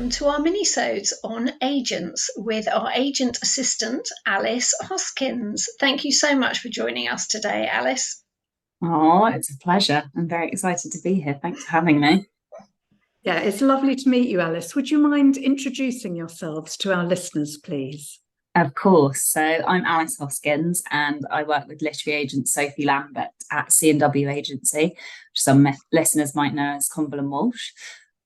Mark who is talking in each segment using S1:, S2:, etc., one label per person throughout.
S1: welcome to our minisodes on agents with our agent assistant, Alice Hoskyns. Thank you so much for joining us today, Alice.
S2: Oh, it's a pleasure. I'm very excited to be here. Thanks for having me.
S3: Yeah, it's lovely to meet you, Alice. Would you mind introducing yourselves to our listeners, please?
S2: Of course. So I'm Alice Hoskyns and I work with literary agent Sophie Lambert at C&W Agency, which some listeners might know as Conville and Walsh,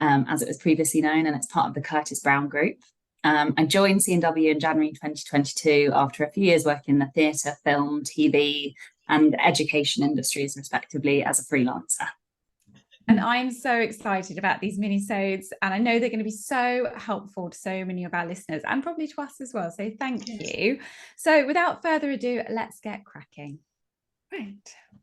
S2: as it was previously known, and it's part of the Curtis Brown Group. I joined C&W in January 2022 after a few years working in the theatre, film, TV and education industries, respectively, as a freelancer.
S4: And I'm so excited about these minisodes, and I know they're going to be so helpful to so many of our listeners and probably to us as well. So thank you. So without further ado, let's get cracking. Right.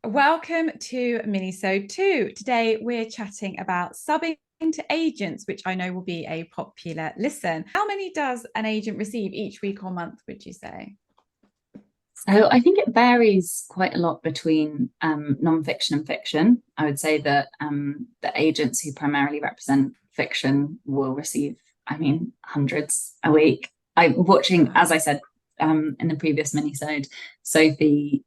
S4: Welcome to minisode 2. Today we're chatting about subbing to agents, which I know will be a popular listen. How many does an agent receive each week or month, would you say?
S2: So I think it varies quite a lot between non-fiction and fiction. I would say that the agents who primarily represent fiction will receive, hundreds a week. I'm watching, as I said in the previous minisode, Sophie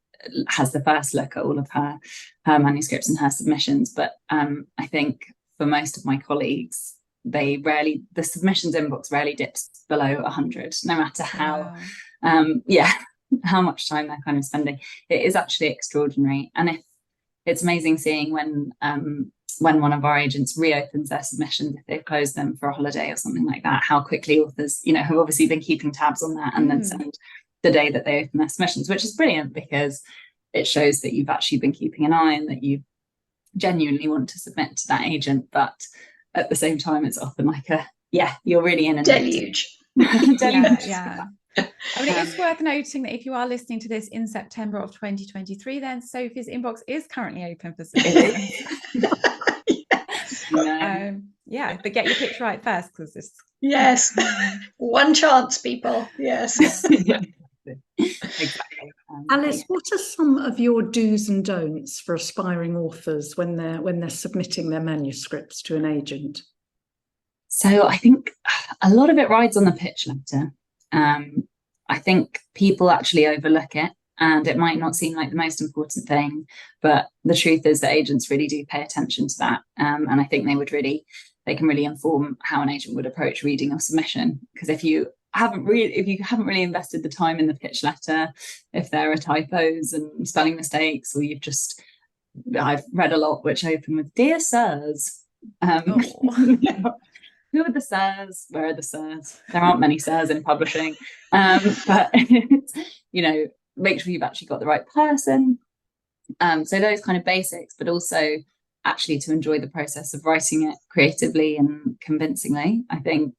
S2: has the first look at all of her manuscripts and her submissions. But I think for most of my colleagues, the submissions inbox rarely dips below 100, no matter how, how much time they're kind of spending. It is actually extraordinary. And it's amazing seeing when one of our agents reopens their submissions, if they've closed them for a holiday or something like that, how quickly authors, have obviously been keeping tabs on that and then send the day that they open their submissions, which is brilliant because it shows that you've actually been keeping an eye and that you genuinely want to submit to that agent. But at the same time, it's often like you're really in a
S1: deluge.
S4: Yeah. I mean, it is worth noting that if you are listening to this in September of 2023, then Sophie's inbox is currently open for submissions. But get your pitch right first, because this.
S1: Yes, one chance, people. Yes.
S2: Exactly.
S3: Alice, what are some of your do's and don'ts for aspiring authors when they're submitting their manuscripts to an agent?
S2: So I think a lot of it rides on the pitch letter. I think people actually overlook it, and it might not seem like the most important thing, but the truth is that agents really do pay attention to that. And I think they can really inform how an agent would approach reading your submission. Because if you haven't really invested the time in the pitch letter, if there are typos and spelling mistakes, or I've read a lot which open with "Dear Sirs." Who are the sirs? Where are the sirs? There aren't many sirs in publishing, but make sure you've actually got the right person. So those kind of basics, but also actually to enjoy the process of writing it creatively and convincingly. I think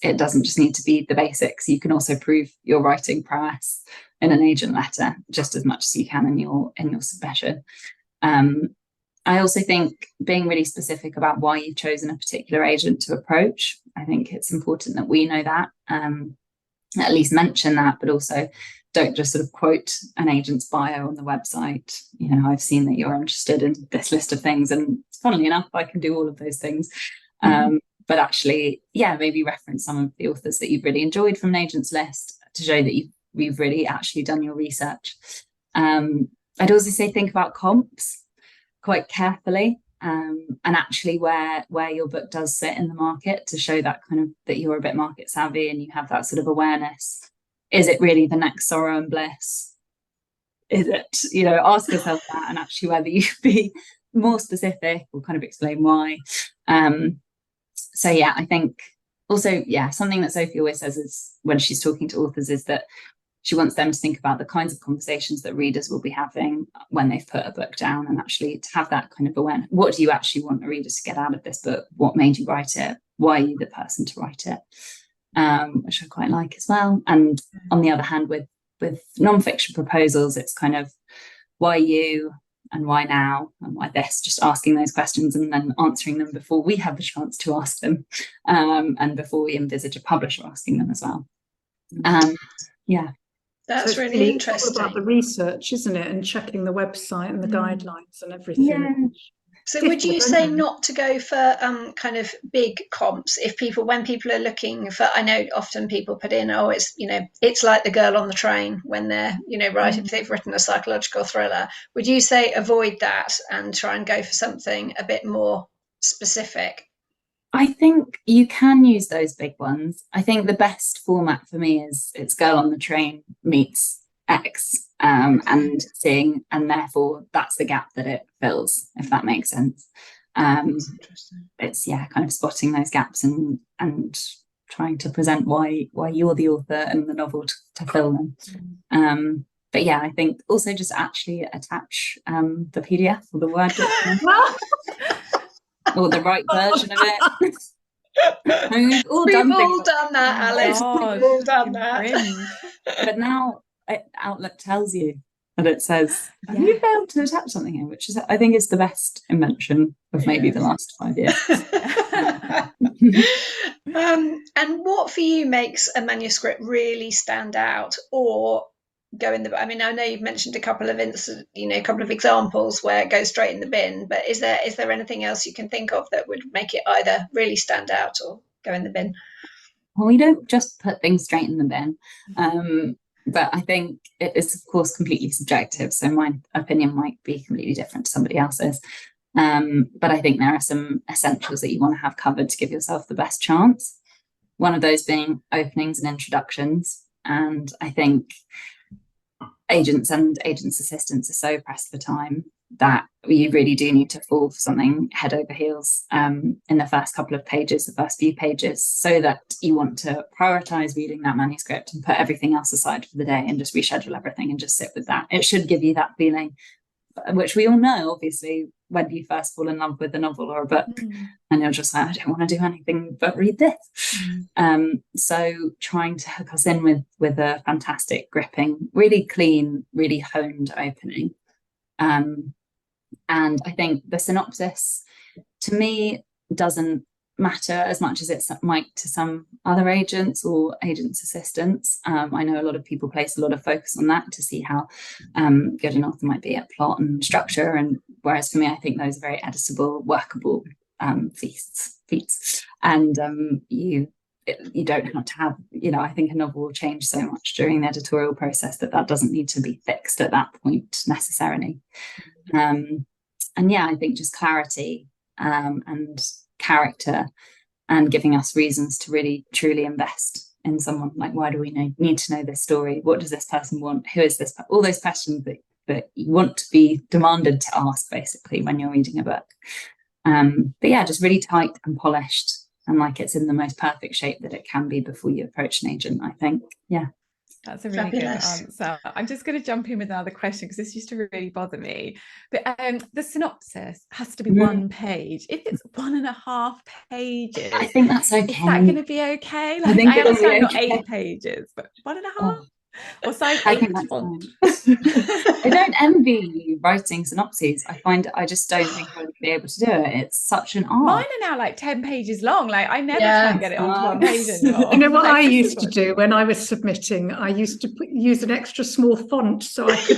S2: it doesn't just need to be the basics. You can also prove your writing prowess in an agent letter just as much as you can in your submission. I also think being really specific about why you've chosen a particular agent to approach. I think it's important that we know that, at least mention that, but also don't just sort of quote an agent's bio on the website. I've seen that you're interested in this list of things, and funnily enough, I can do all of those things. But actually, maybe reference some of the authors that you've really enjoyed from an agent's list to show that you've really actually done your research. I'd also say think about comps quite carefully, and actually where your book does sit in the market, to show that kind of that you're a bit market savvy and you have that sort of awareness. Is it really the next Sorrow and Bliss? Is it, ask yourself that, and actually whether you be more specific or kind of explain why. I think also, something that Sophie always says is when she's talking to authors is that she wants them to think about the kinds of conversations that readers will be having when they've put a book down, and actually to have that kind of awareness. What do you actually want the readers to get out of this book? What made you write it? Why are you the person to write it? Which I quite like as well. And on the other hand, with non-fiction proposals, it's kind of why you and why now and why this, just asking those questions and then answering them before we have the chance to ask them, and before we envisage a publisher asking them as well.
S1: That's so really interesting.
S3: It's all about the research, isn't it? And checking the website and the guidelines and everything.
S1: So would you say not to go for kind of big comps when people are looking for, I know often people put in, oh, it's, it's like The Girl on the Train when they're, if they've written a psychological thriller. Would you say avoid that and try and go for something a bit more specific?
S2: I think you can use those big ones. I think the best format for me is it's Girl on the Train meets X, and therefore that's the gap that it fills, if that makes sense. It's kind of spotting those gaps and trying to present why you're the author and the novel to fill them. But yeah, I think also just actually attach the PDF or the Word document. Or the right version of it. We've all done
S1: that, Alice. We've all done that.
S2: But now Outlook tells you that it says, have you failed to attach something here? Which is, I think, is the best invention of maybe the last 5 years.
S1: And what for you makes a manuscript really stand out or go in the, I know you've mentioned a couple of examples where it goes straight in the bin, but is there anything else you can think of that would make it either really stand out or go in the bin?
S2: Well, we don't just put things straight in the bin, but I think it is, of course, completely subjective, so my opinion might be completely different to somebody else's, but I think there are some essentials that you want to have covered to give yourself the best chance, one of those being openings and introductions. And I think agents and agents' assistants are so pressed for time that you really do need to fall for something head over heels in the first few pages, so that you want to prioritize reading that manuscript and put everything else aside for the day and just reschedule everything and just sit with that. It should give you that feeling, which we all know, obviously, when you first fall in love with a novel or a book, and you're just like, I don't want to do anything but read this. So trying to hook us in with a fantastic, gripping, really clean, really honed opening. And I think the synopsis, to me, doesn't matter as much as it might to some other agents or agents' assistants. I know a lot of people place a lot of focus on that to see how good an author might be at plot and structure, and whereas for me, I think those are very editable, workable feats. And you don't have to have, I think a novel will change so much during the editorial process that doesn't need to be fixed at that point necessarily. And yeah, I think just clarity and character, and giving us reasons to really truly invest in someone. Like, why do we need to know this story? What does this person want? Who is this? All those questions that you want to be demanded to ask, basically, when you're reading a book. But yeah, just really tight and polished, and like it's in the most perfect shape that it can be before you approach an agent, I think. Yeah.
S4: That's a really good answer. I'm just going to jump in with another question, because this used to really bother me. But the synopsis has to be 1 page. If it's 1.5 pages,
S2: I think that's okay.
S4: Is that going to be okay? Like, I understand not 8 pages, but 1.5. Oh. Or size 8 font.
S2: I don't envy you writing synopses. I just don't think I would be able to do it. It's such an art.
S4: Mine are now like 10 pages long. Like, I never try and get it onto 1 page anymore.
S3: You know what I used to do when I was submitting? I used to use an extra small font so I could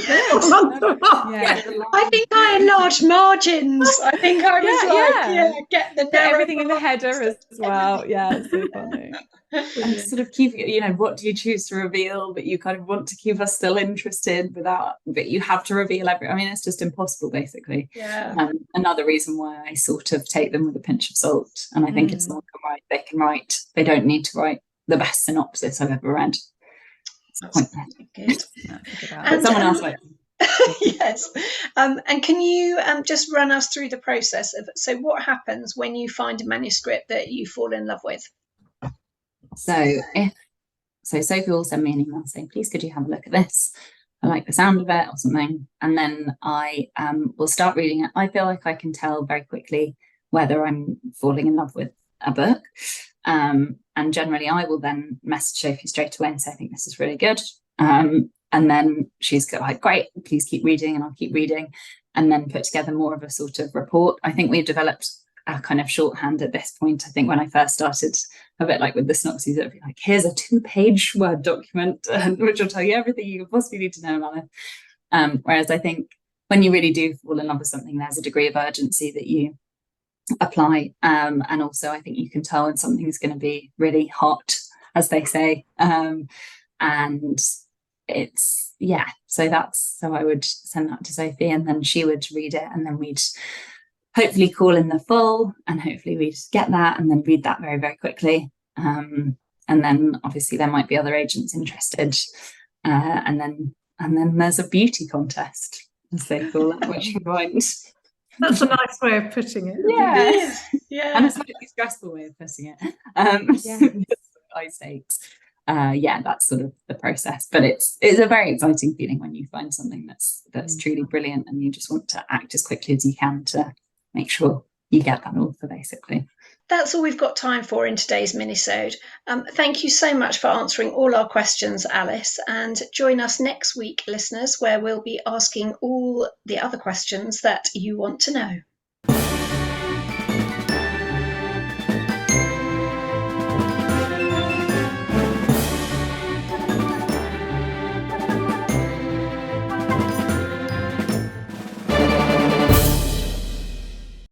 S1: I think I enlarged margins. I think I was get
S4: everything in the header as well. Yeah, it's so funny.
S2: And sort of keep, what do you choose to reveal, but you kind of want to keep us still interested but you have to reveal it's just impossible, basically. Another reason why I sort of take them with a pinch of salt, and I think it's someone can write, they don't need to write the best synopsis I've ever read. It's
S1: good.
S2: But someone else might.
S1: Yes. And can you just run us through the process so what happens when you find a manuscript that you fall in love with?
S2: So Sophie will send me an email saying, please, could you have a look at this? I like the sound of it, or something. And then I will start reading it. I feel like I can tell very quickly whether I'm falling in love with a book. And generally I will then message Sophie straight away and say, I think this is really good. And then she's like, great, please keep reading, and I'll keep reading, and then put together more of a sort of report. I think we've developed a kind of shorthand at this point. I think when I first started, a bit like with the synopses, it would be like, here's a 2-page Word document, which will tell you everything you possibly need to know about it. Whereas I think when you really do fall in love with something, there's a degree of urgency that you apply. And also I think you can tell when something's going to be really hot, as they say. And it's, yeah, so I would send that to Sophie, and then she would read it, and then we'd hopefully call in the full, and hopefully we'd get that and then read that very, very quickly. And then obviously there might be other agents interested. And then there's a beauty contest, as they call it, which you find.
S3: That's a nice way of putting it.
S2: Yeah.
S1: Yeah.
S2: And a slightly stressful way of putting it. High stakes. That's sort of the process. But it's a very exciting feeling when you find something that's truly brilliant, and you just want to act as quickly as you can to make sure you get that author, basically.
S1: That's all we've got time for in today's minisode. Thank you so much for answering all our questions, Alice, and join us next week, listeners, where we'll be asking all the other questions that you want to know.